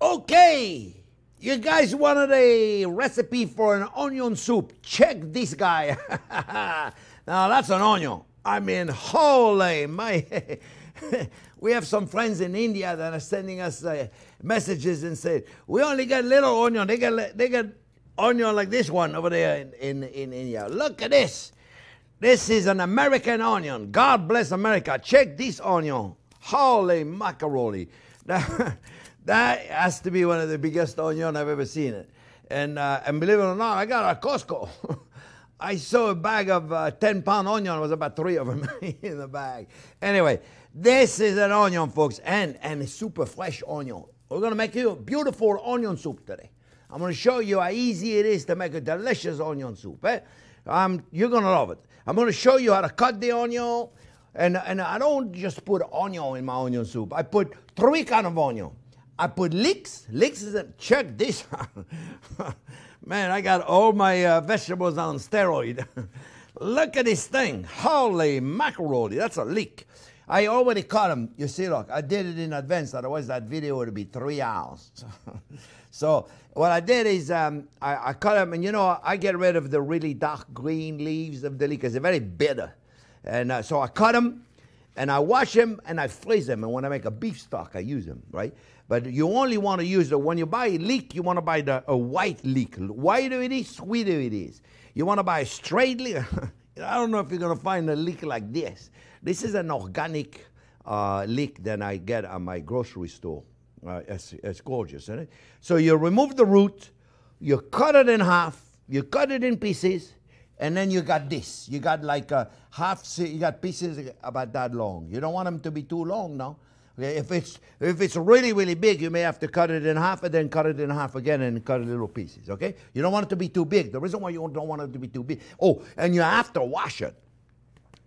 Okay, you guys wanted a recipe for an onion soup. Check this guy. Now that's an onion. I mean, holy my. We have some friends in India that are sending us messages and say, we only get little onion. They get onion like this one over there in India. Look at this. This is an American onion. God bless America. Check this onion. Holy macaroni. That has to be one of the biggest onions I've ever seen it. And believe it or not, I got it at Costco. I saw a bag of 10-pound onion. It was about 3 of them in the bag. Anyway, this is an onion, folks, and a super fresh onion. We're going to make you a beautiful onion soup today. I'm going to show you how easy it is to make a delicious onion soup. Eh? You're going to love it. I'm going to show you how to cut the onion. And I don't just put onion in my onion soup. I put 3 kinds of onion. I put leeks. Leeks is check this. Man, I got all my vegetables on steroid. Look at this thing. Holy macaroni. That's a leek. I already cut them. You see, look, I did it in advance. Otherwise, that video would be 3 hours. So what I did is I cut them. And, you know, I get rid of the really dark green leaves of the leek because they're very bitter. And so I cut them, and I wash them, and I freeze them. And when I make a beef stock, I use them, right? But you only want to use when you buy a leek, you want to buy a white leek. Whiter it is, sweeter it is. You want to buy a straight leek. I don't know if you're going to find a leek like this. This is an organic leek that I get at my grocery store. It's gorgeous, isn't it? So you remove the root, you cut it in half, you cut it in pieces, and then you got this. You got like you got pieces about that long. You don't want them to be too long now. Okay? If it's really, really big, you may have to cut it in half and then cut it in half again and cut it in little pieces, okay? You don't want it to be too big. The reason why you don't want it to be too big, oh, and you have to wash it.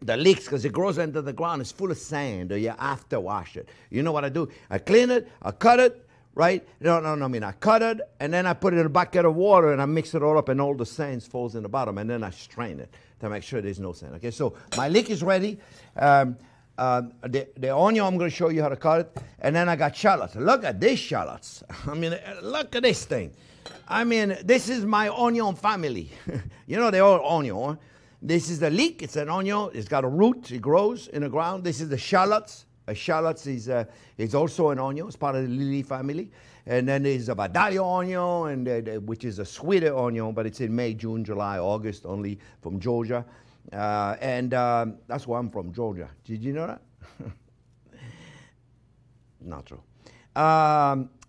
The leeks, because it grows into the ground, it's full of sand, or you have to wash it. You know what I do? I clean it, I cut it, right? I cut it, and then I put it in a bucket of water, and I mix it all up, and all the sand falls in the bottom, and then I strain it to make sure there's no sand. Okay, so my leek is ready. The onion, I'm going to show you how to cut it, and then I got shallots. Look at these shallots. I mean, look at this thing. I mean, this is my onion family. You know, they're all onion. Huh? This is the leek. It's an onion. It's got a root. It grows in the ground. This is the shallots. Shallots is also an onion. It's part of the lily family. And then there's a Vidalia onion, which is a sweeter onion, but it's in May, June, July, August, only from Georgia. That's where I'm from, Georgia. Did you know that? Not true.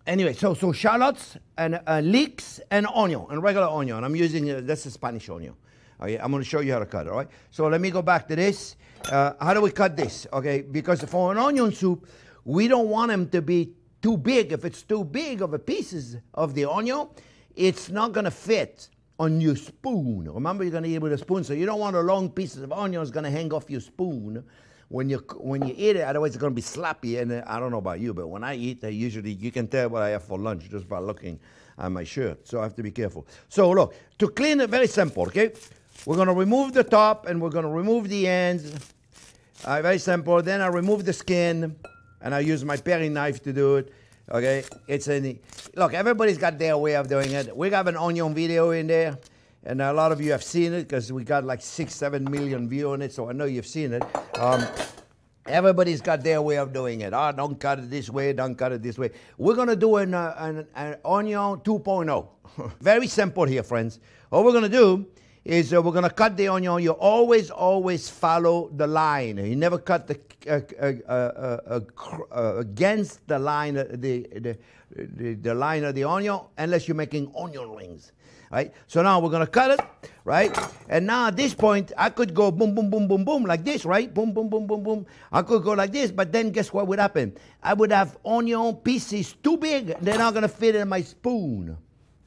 Anyway, so shallots and leeks and onion, and regular onion. I'm using, that's a Spanish onion. Okay, I'm going to show you how to cut it, all right? So let me go back to this. How do we cut this? Okay, because for an onion soup, we don't want them to be too big. If it's too big of a pieces of the onion, it's not going to fit on your spoon. Remember, you're going to eat with a spoon, so you don't want a long pieces of onion is going to hang off your spoon when you eat it. Otherwise, it's going to be sloppy. And I don't know about you, but when I eat, you can tell what I have for lunch just by looking at my shirt. So I have to be careful. So look, to clean it, very simple, okay? We're going to remove the top, and we're going to remove the ends. Very simple. Then I remove the skin, and I use my paring knife to do it. Okay, look, everybody's got their way of doing it. We got an onion video in there, and a lot of you have seen it because we got like 6-7 million views on it, so I know you've seen it. Everybody's got their way of doing it. Oh, don't cut it this way, don't cut it this way. We're going to do an onion 2.0. Very simple here, friends. All we're going to do is we're going to cut the onion. You always follow the line. You never cut against the line, the line of the onion, unless you're making onion rings, right? So now we're going to cut it, right? And now at this point, I could go boom, boom, boom, boom, boom, like this, right? Boom, boom, boom, boom, boom. I could go like this, but then guess what would happen? I would have onion pieces too big. They're not going to fit in my spoon.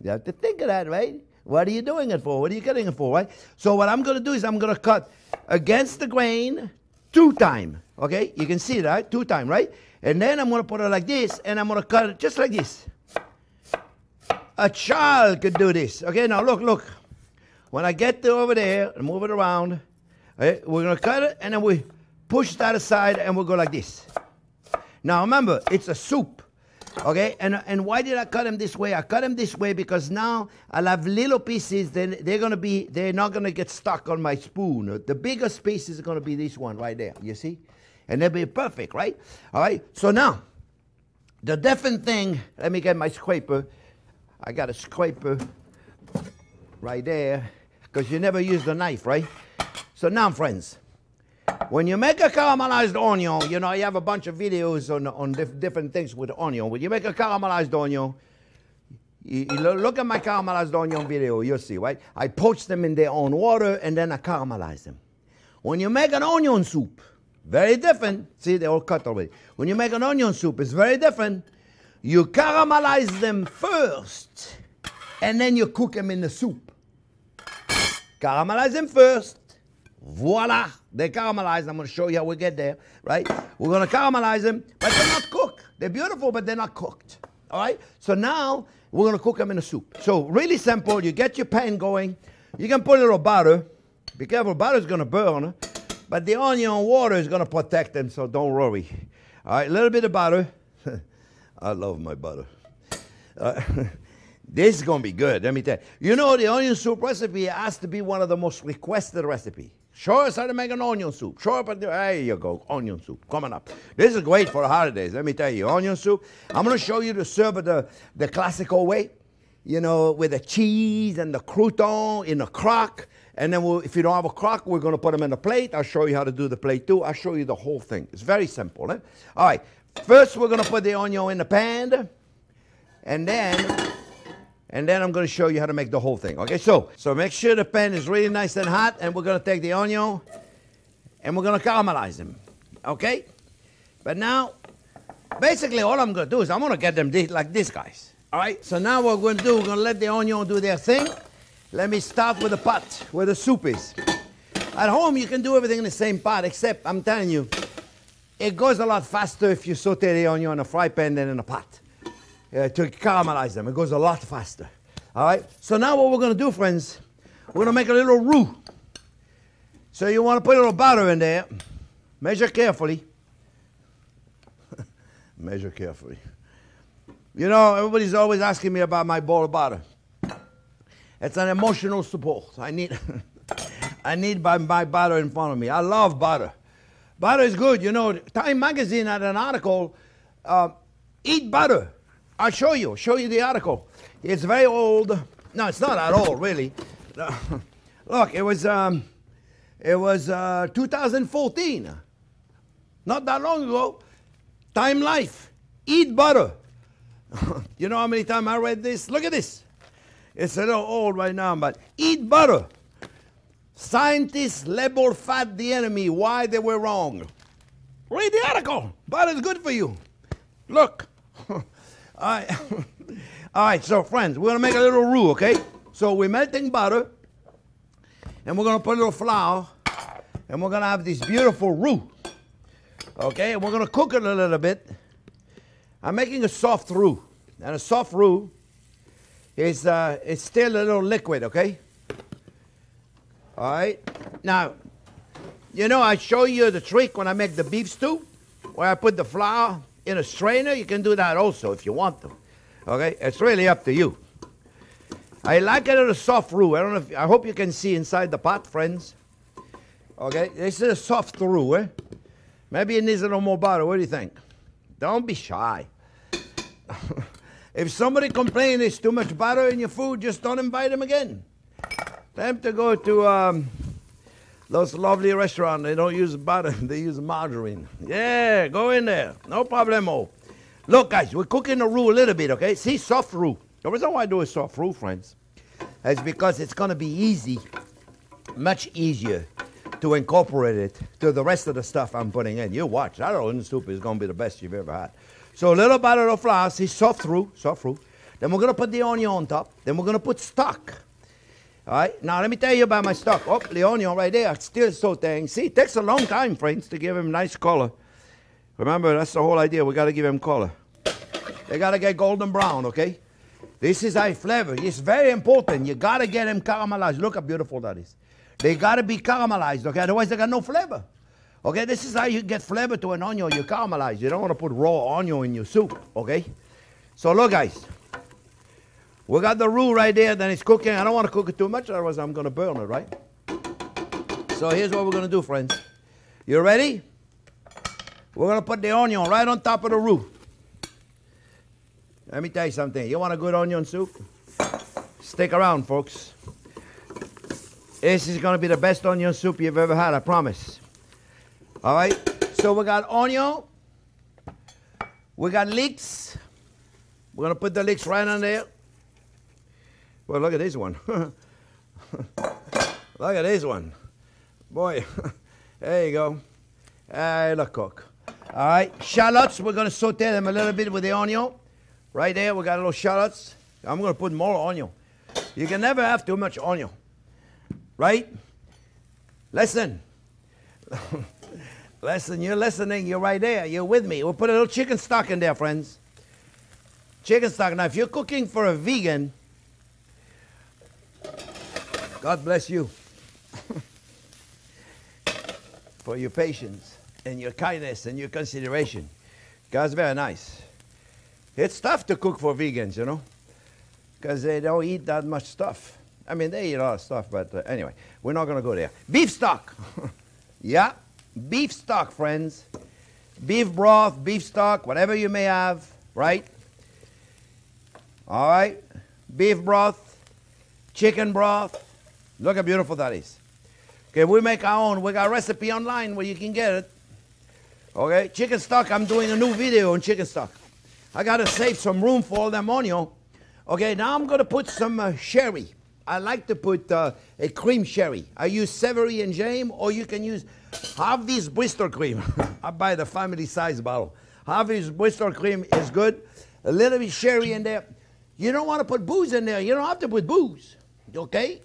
You have to think of that, right? What are you doing it for? What are you cutting it for, right? So what I'm going to do is I'm going to cut against the grain 2 times, okay? You can see that, 2 times, right? And then I'm going to put it like this, and I'm going to cut it just like this. A child could do this, okay? Now, look. When I get over there and move it around, okay, we're going to cut it, and then we push that aside, and we'll go like this. Now, remember, it's a soup. Okay, and why did I cut them this way? I cut them this way because now I'll have little pieces, then they're not gonna get stuck on my spoon. The biggest piece is gonna be this one right there, you see? And they'll be perfect, right? All right, so now, the different thing, let me get my scraper. I got a scraper right there, because you never use the knife, right? So now, friends, when you make a caramelized onion, you know, you have a bunch of videos on different things with onion. When you make a caramelized onion, you look at my caramelized onion video, you'll see, right? I poach them in their own water, and then I caramelize them. When you make an onion soup, very different. See, they're all cut already. When you make an onion soup, it's very different. You caramelize them first, and then you cook them in the soup. Caramelize them first. Voila, they're caramelized. I'm going to show you how we get there, right? We're going to caramelize them, but they're not cooked. They're beautiful, but they're not cooked, all right? So now we're going to cook them in a soup. So really simple. You get your pan going. You can put a little butter. Be careful, butter's going to burn, but the onion water is going to protect them, so don't worry. All right, a little bit of butter. I love my butter. This is going to be good, let me tell you. You know, the onion soup recipe has to be one of the most requested recipes. Show us how to make an onion soup. Show up, there you go, onion soup, coming up. This is great for the holidays, let me tell you. Onion soup. I'm going to show you to serve it the classical way, you know, with the cheese and the crouton in a crock. And then if you don't have a crock, we're going to put them in a plate. I'll show you how to do the plate too. I'll show you the whole thing. It's very simple. Eh? All right, first we're going to put the onion in the pan, and then I'm going to show you how to make the whole thing. Okay, so make sure the pan is really nice and hot, and we're going to take the onion, and we're going to caramelize them. Okay? But now, basically all I'm going to do is I'm going to get them like this, guys. All right? So now what we're going to do, we're going to let the onion do their thing. Let me start with the pot where the soup is. At home, you can do everything in the same pot, except, I'm telling you, it goes a lot faster if you saute the onion in a fry pan than in a pot. To caramelize them, it goes a lot faster. All right? So now what we're going to do, friends, we're going to make a little roux. So you want to put a little butter in there. Measure carefully. Measure carefully. You know, everybody's always asking me about my bowl of butter. It's an emotional support. I need my butter in front of me. I love butter. Butter is good. You know, Time Magazine had an article, Eat Butter. I'll show you the article. It's very old. No, it's not at all, really. Look, it was 2014. Not that long ago. Time Life. Eat Butter. You know how many times I read this? Look at this. It's a little old right now, but eat butter. Scientists label fat the enemy. Why they were wrong. Read the article. Butter is good for you. Look. All right. All right, so friends, we're going to make a little roux, okay? So we're melting butter, and we're going to put a little flour, and we're going to have this beautiful roux. Okay, and we're going to cook it a little bit. I'm making a soft roux, and a soft roux is it's still a little liquid, okay? All right. Now, you know, I show you the trick when I make the beef stew, where I put the flour in a strainer. You can do that also if you want to. Okay, it's really up to you. I like it in a soft roux. I hope you can see inside the pot, friends. Okay, this is a soft roux, eh? Maybe it needs a little more butter. What do you think? Don't be shy. If somebody complains there's too much butter in your food, just don't invite them again. Tell them to go to those lovely restaurants. They don't use butter, they use margarine. Yeah, go in there. No problemo. Look, guys, we're cooking the roux a little bit, okay? See, soft roux. The reason why I do a soft roux, friends, is because it's going to be easy, much easier to incorporate it to the rest of the stuff I'm putting in. You watch. That onion soup is going to be the best you've ever had. So a little butter of flour, see, soft roux. Then we're going to put the onion on top. Then we're going to put stock. All right, now let me tell you about my stock. Oh, the onion right there, still sauteing. See, it takes a long time, friends, to give him nice color. Remember, that's the whole idea. We got to give him color. They got to get golden brown, okay? This is high flavor. It's very important. You got to get them caramelized. Look how beautiful that is. They got to be caramelized, okay? Otherwise, they got no flavor. Okay, this is how you get flavor to an onion. You caramelize. You don't want to put raw onion in your soup, okay? So look, guys. We got the roux right there, then it's cooking. I don't want to cook it too much, otherwise I'm going to burn it, right? So here's what we're going to do, friends. You ready? We're going to put the onion right on top of the roux. Let me tell you something. You want a good onion soup? Stick around, folks. This is going to be the best onion soup you've ever had, I promise. All right? So we got onion. We got leeks. We're going to put the leeks right on there. Well, look at this one. Look at this one. Boy, there you go. It'll cook. All right, shallots, we're going to saute them a little bit with the onion. Right there, we got little shallots. I'm going to put more onion. You can never have too much onion. Right? Listen. Listen, you're listening. You're right there. You're with me. We'll put a little chicken stock in there, friends. Chicken stock. Now, if you're cooking for a vegan, God bless you for your patience and your kindness and your consideration. God's very nice. It's tough to cook for vegans, you know, because they don't eat that much stuff. I mean, they eat a lot of stuff, but anyway, we're not going to go there. Beef stock. Yeah, beef stock, friends. Beef broth, beef stock, whatever you may have, right? All right. Beef broth, chicken broth. Look how beautiful that is. Okay, we make our own. We got a recipe online where you can get it. Okay, chicken stock. I'm doing a new video on chicken stock. I got to save some room for all them onion. Okay, now I'm going to put some sherry. I like to put a cream sherry. I use Savory and James, or you can use Harvey's Bristol cream. I buy the family size bottle. Harvey's Bristol cream is good. A little bit sherry in there. You don't want to put booze in there. You don't have to put booze. Okay?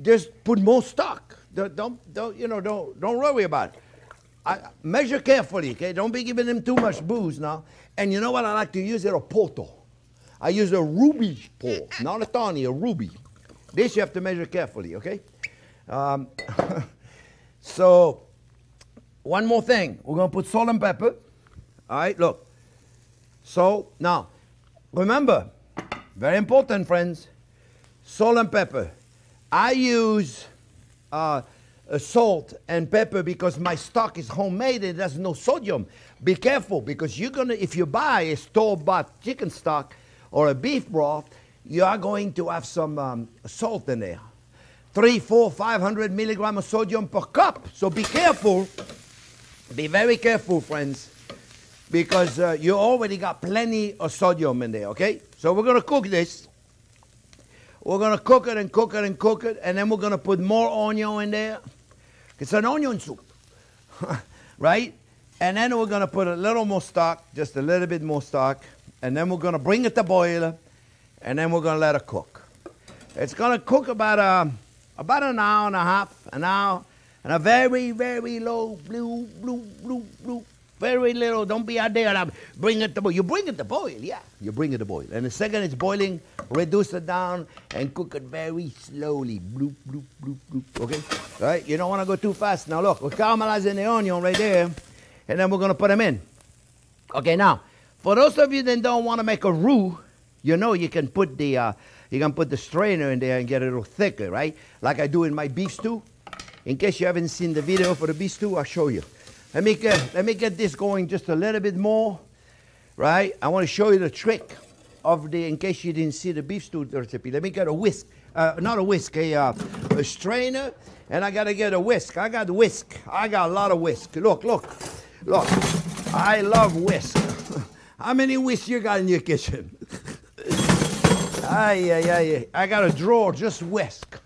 Just put more stock. Don't worry about it. Measure carefully, okay? Don't be giving them too much booze now. And you know what I like to use? A porto. I use a ruby pour, not a tawny, a ruby. This you have to measure carefully, okay? So, one more thing. We're going to put salt and pepper. All right, look. So, now, remember, very important, friends, salt and pepper. I use salt and pepper because my stock is homemade and there's no sodium. Be careful, because you're gonna, if you buy a store-bought chicken stock or a beef broth, you are going to have some salt in there. 300, 400, 500 milligrams of sodium per cup. So be careful. Be very careful, friends, because you already got plenty of sodium in there, okay? So we're going to cook this. We're going to cook it and cook it and cook it, and then we're going to put more onion in there. It's an onion soup, right? And then we're going to put a little more stock, just a little bit more stock, and then we're going to bring it to boil, and then we're going to let it cook. It's going to cook about an hour and a half, an hour, and a very, very low, blue, very little. Don't be out there and bring it to boil. You bring it to boil, yeah. You bring it to boil. And the second it's boiling, reduce it down and cook it very slowly. Bloop, bloop, bloop, bloop. Okay? All right? You don't want to go too fast. Now look, we're caramelizing the onion right there, and then we're going to put them in. Okay, now, for those of you that don't want to make a roux, you know you can put the strainer in there and get it a little thicker, right? Like I do in my beef stew. In case you haven't seen the video for the beef stew, I'll show you. Let me get this going just a little bit more, right? I want to show you the trick of in case you didn't see the beef stew recipe. Let me get a whisk, not a whisk, a strainer, and I got to get a whisk. I got whisk. I got a lot of whisk. Look. I love whisk. How many whisks you got in your kitchen? I got a drawer, just whisk.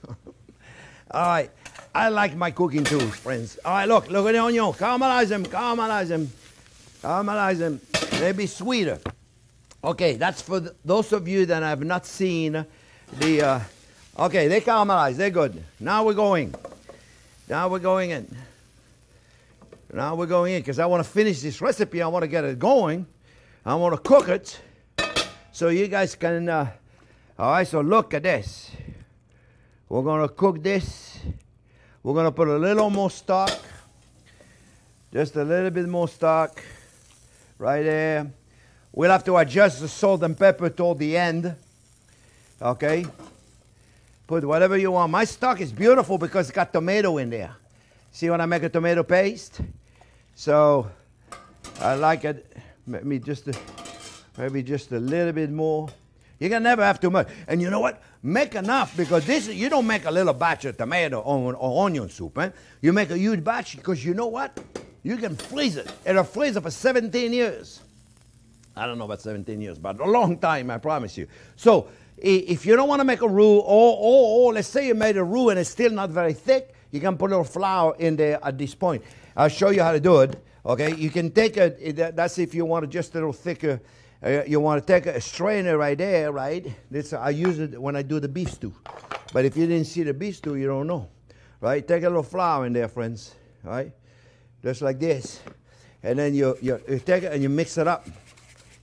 All right. I like my cooking tools, friends. All right, look at the onion. Caramelize them. They'll be sweeter. Okay, that's for those of you that have not seen the, okay, they caramelize, they're good. Now we're going in, because I want to finish this recipe. I want to get it going. I want to cook it so you guys can, all right, so look at this. We're going to cook this. We're going to put a little more stock, just a little bit more stock right there. we'll have to adjust the salt and pepper toward the end. Okay? Put whatever you want. My stock is beautiful because it's got tomato in there. See when I make a tomato paste? So I like it. Maybe just a little bit more. You can never have too much. And you know what? Make enough, because this, you don't make a little batch of tomato or onion soup. Eh? You make a huge batch because you know what? You can freeze it. It'll freeze it for 17 years. I don't know about 17 years, but a long time, I promise you. So if you don't want to make a roux, or let's say you made a roux and it's still not very thick, you can put a little flour in there at this point. I'll show you how to do it. Okay, you can take that's if you want it just a little thicker. You want to take a strainer right there, right? I use it when I do the beef stew. But if you didn't see the beef stew, you don't know. Right? Take a little flour in there, friends. Right? Just like this. And then you take it and you mix it up.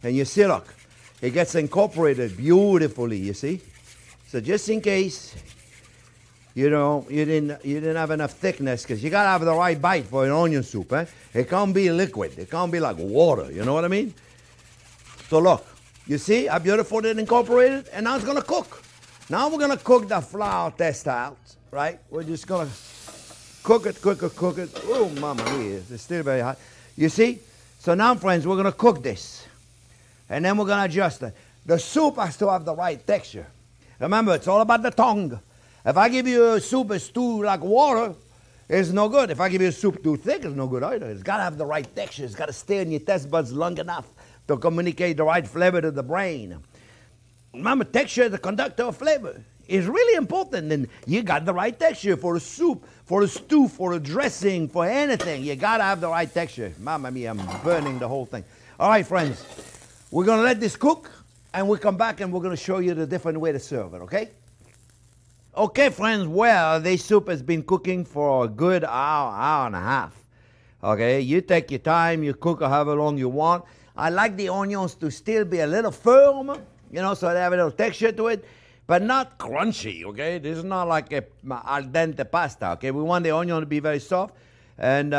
And you see, look, it gets incorporated beautifully, you see? So just in case, you know, you didn't have enough thickness, because you got to have the right bite for an onion soup. Eh? It can't be liquid. It can't be like water. You know what I mean? So look, you see how beautiful it incorporated? And now it's going to cook. Now we're going to cook the flour test out, right? We're just going to cook it. Oh, mama mia, it's still very hot. You see? So now, friends, we're going to cook this. And then we're going to adjust it. The soup has to have the right texture. Remember, it's all about the tongue. If I give you a soup that's too like water, it's no good. If I give you a soup too thick, it's no good either. It's got to have the right texture. It's got to stay in your taste buds long enough to communicate the right flavor to the brain. Remember, texture is the conductor of flavor. It's really important. And you got the right texture for a soup, for a stew, for a dressing, for anything. You got to have the right texture. Mamma mia, I'm burning the whole thing. All right, friends. We're going to let this cook, and we'll come back and we're going to show you the different way to serve it, okay? Okay, friends, well, this soup has been cooking for a good hour and a half. Okay, you take your time, you cook however long you want. I like the onions to still be a little firm, you know, so they have a little texture to it, but not crunchy, okay? This is not like a al dente pasta, okay? We want the onion to be very soft. And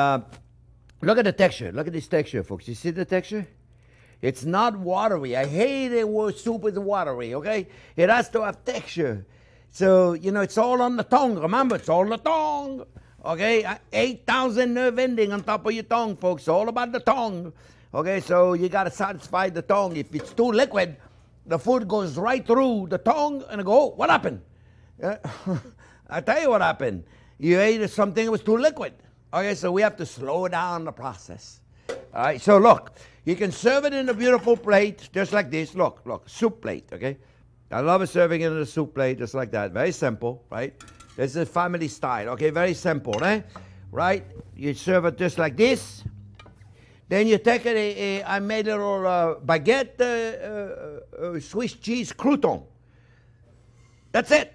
look at the texture. Look at this texture, folks. You see the texture? It's not watery. I hate it when soup is watery, okay? It has to have texture. So, you know, it's all on the tongue. Remember, it's all on the tongue, okay? 8,000 nerve ending on top of your tongue, folks. All about the tongue, okay? So you got to satisfy the tongue. If it's too liquid, the food goes right through the tongue and go, oh, what happened? I tell you what happened. You ate something that was too liquid. Okay, so we have to slow down the process. All right, so look. You can serve it in a beautiful plate, just like this. Look, soup plate, okay? I love serving it in a soup plate, just like that. Very simple, right? This is family style, okay? Very simple, eh? Right? You serve it just like this. Then you take it, I made a little baguette, Swiss cheese crouton. That's it.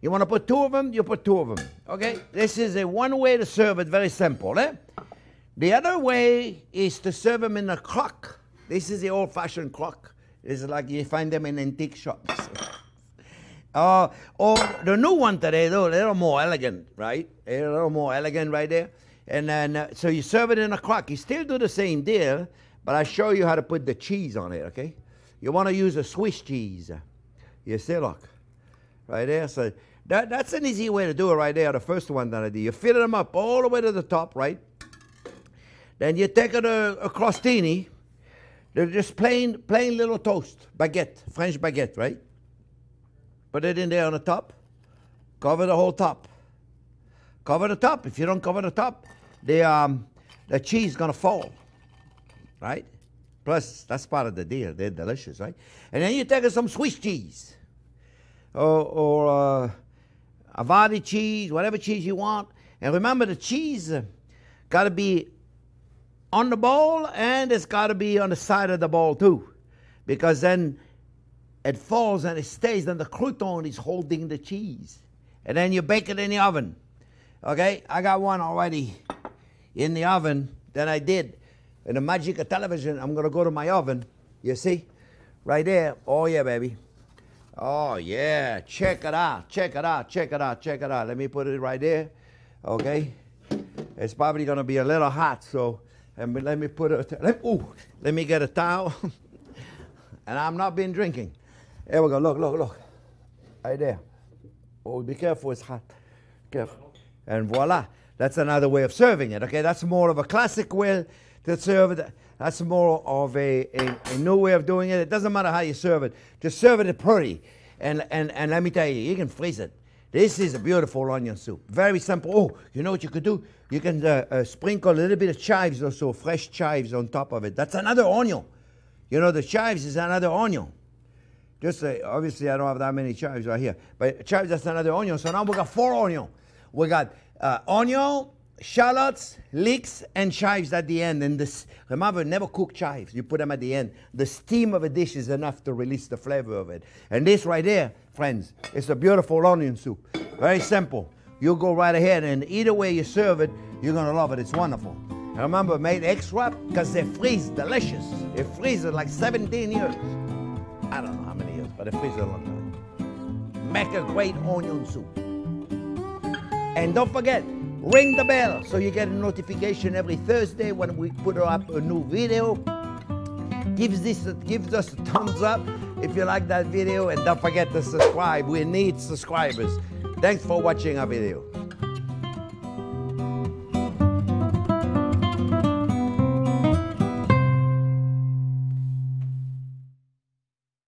You want to put two of them? You put two of them, okay? This is one way to serve it, very simple, eh? The other way is to serve them in a crock. This is the old-fashioned crock. It's like you find them in antique shops. Or the new one today, though, a little more elegant, right? A little more elegant right there. And then, so you serve it in a crock. You still do the same deal, but I show you how to put the cheese on it, okay? You want to use a Swiss cheese. You see, look, right there. So that's an easy way to do it right there, the first one that I did. You fill them up all the way to the top, right? Then you take a crostini. They're just plain little toast, baguette, French baguette, right? Put it in there on the top. Cover the whole top. Cover the top. If you don't cover the top, the cheese is gonna fall, right? Plus, that's part of the deal. They're delicious, right? And then you take some Swiss cheese, or Havarti cheese, whatever cheese you want. And remember, the cheese got to be on the bowl, and it's got to be on the side of the bowl too, because then it falls and it stays, and the crouton is holding the cheese. And then you bake it in the oven. Okay, I got one already in the oven that I did. In the magic of television, I'm going to go to my oven. You see? Right there. Oh, yeah, baby. Oh, yeah. Check it out. Check it out. Check it out. Check it out. Let me put it right there. Okay. It's probably going to be a little hot, so And let me put it, let me get a towel. And I'm not been drinking. Here we go, look. Right there. Oh, be careful, it's hot. Careful. And voila, that's another way of serving it, okay? That's more of a classic way to serve it. That's more of a new way of doing it. It doesn't matter how you serve it. Just serve it pretty. And let me tell you, you can freeze it. This is a beautiful onion soup. Very simple. Oh, you know what you could do? You can sprinkle a little bit of chives or so, fresh chives on top of it. That's another onion. You know, the chives is another onion. Just obviously, I don't have that many chives right here. But chives, that's another onion. So now we got 4 onions. We got onion, shallots, leeks, and chives at the end. And this, remember, never cook chives. You put them at the end. The steam of a dish is enough to release the flavor of it. And this right there, friends, it's a beautiful onion soup. Very simple. You go right ahead, and either way you serve it, you're going to love it. It's wonderful. And remember, made extra because they freeze delicious. They freeze it like 17 years. I don't know how many years, but it freezes a long time. Make a great onion soup. And don't forget, ring the bell so you get a notification every Thursday when we put up a new video. Gives us a thumbs up if you like that video, and don't forget to subscribe. We need subscribers. Thanks for watching our video.